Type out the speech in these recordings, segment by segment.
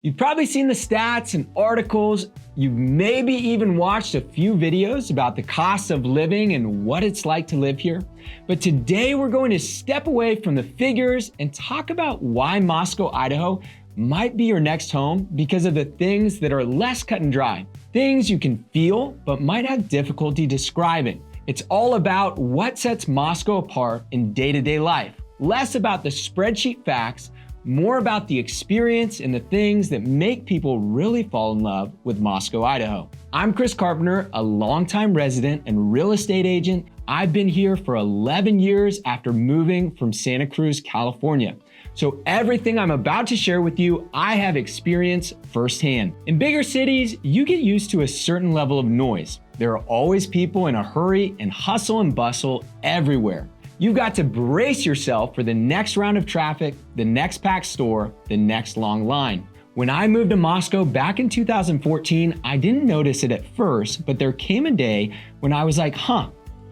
You've probably seen the stats and articles. You've maybe even watched a few videos about the cost of living and what it's like to live here. But today we're going to step away from the figures and talk about why Moscow, Idaho might be your next home because of the things that are less cut and dry. Things you can feel but might have difficulty describing. It's all about what sets Moscow apart in day-to-day life. Less about the spreadsheet facts, more about the experience and the things that make people really fall in love with Moscow, Idaho. I'm Chris Carpenter, a longtime resident and real estate agent. I've been here for 11 years after moving from Santa Cruz, California. So everything I'm about to share with you, I have experienced firsthand. In bigger cities, you get used to a certain level of noise. There are always people in a hurry and hustle and bustle everywhere. You've got to brace yourself for the next round of traffic, the next packed store, the next long line. When I moved to Moscow back in 2014, I didn't notice it at first, but there came a day when I was like,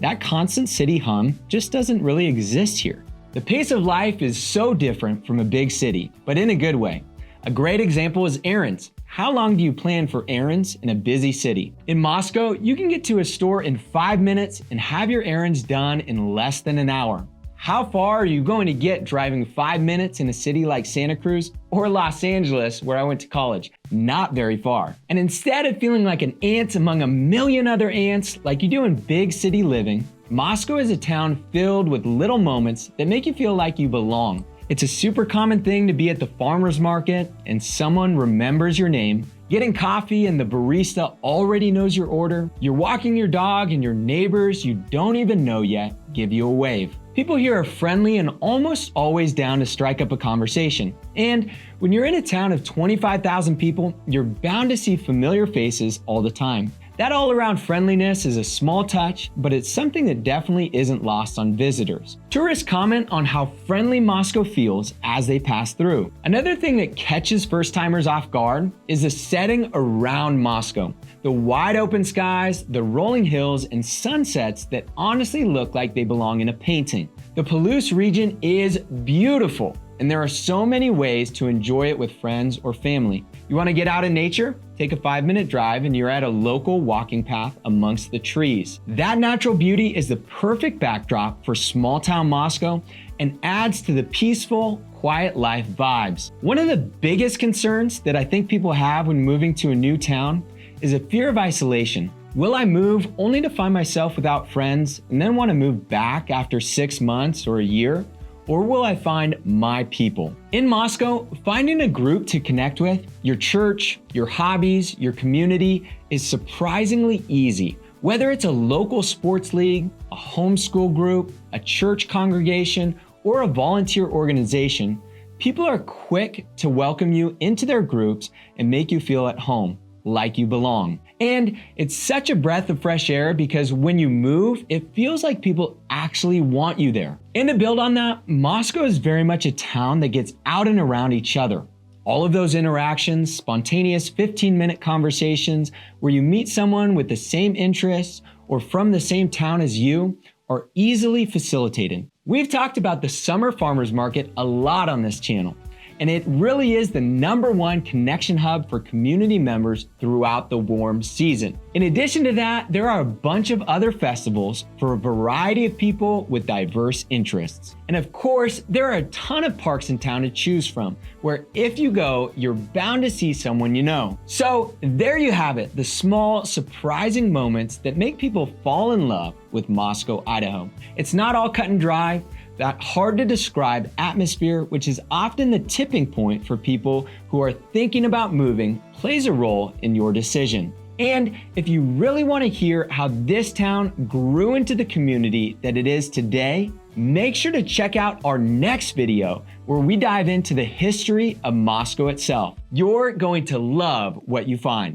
that constant city hum just doesn't really exist here. The pace of life is so different from a big city, but in a good way. A great example is errands. How long do you plan for errands in a busy city? In Moscow, you can get to a store in 5 minutes and have your errands done in less than an hour. How far are you going to get driving 5 minutes in a city like Santa Cruz or Los Angeles, where I went to college? Not very far. And instead of feeling like an ant among a million other ants like you do in big city living, Moscow is a town filled with little moments that make you feel like you belong. It's a super common thing to be at the farmer's market and someone remembers your name, getting coffee and the barista already knows your order. You're walking your dog and your neighbors you don't even know yet give you a wave. People here are friendly and almost always down to strike up a conversation. And when you're in a town of 25,000 people, you're bound to see familiar faces all the time. That all-around friendliness is a small touch, but it's something that definitely isn't lost on visitors. Tourists comment on how friendly Moscow feels as they pass through. Another thing that catches first-timers off guard is the setting around Moscow. The wide open skies, the rolling hills, and sunsets that honestly look like they belong in a painting. The Palouse region is beautiful, and there are so many ways to enjoy it with friends or family. You want to get out in nature? Take a 5-minute drive and you're at a local walking path amongst the trees. That natural beauty is the perfect backdrop for small town Moscow and adds to the peaceful, quiet life vibes. One of the biggest concerns that I think people have when moving to a new town is a fear of isolation. Will I move only to find myself without friends and then want to move back after 6 months or a year? Or will I find my people? In Moscow, finding a group to connect with, your church, your hobbies, your community, is surprisingly easy. Whether it's a local sports league, a homeschool group, a church congregation, or a volunteer organization, people are quick to welcome you into their groups and make you feel at home, like you belong. And it's such a breath of fresh air because when you move, it feels like people actually want you there. And to build on that, Moscow is very much a town that gets out and around each other. All of those interactions, spontaneous 15-minute conversations where you meet someone with the same interests or from the same town as you are easily facilitated. We've talked about the summer farmers market a lot on this channel, and it really is the #1 connection hub for community members throughout the warm season. In addition to that, there are a bunch of other festivals for a variety of people with diverse interests. And of course, there are a ton of parks in town to choose from, where if you go, you're bound to see someone you know. So there you have it, the small, surprising moments that make people fall in love with Moscow, Idaho. It's not all cut and dry. That hard to describe atmosphere, which is often the tipping point for people who are thinking about moving, plays a role in your decision. And if you really want to hear how this town grew into the community that it is today, make sure to check out our next video where we dive into the history of Moscow itself. You're going to love what you find.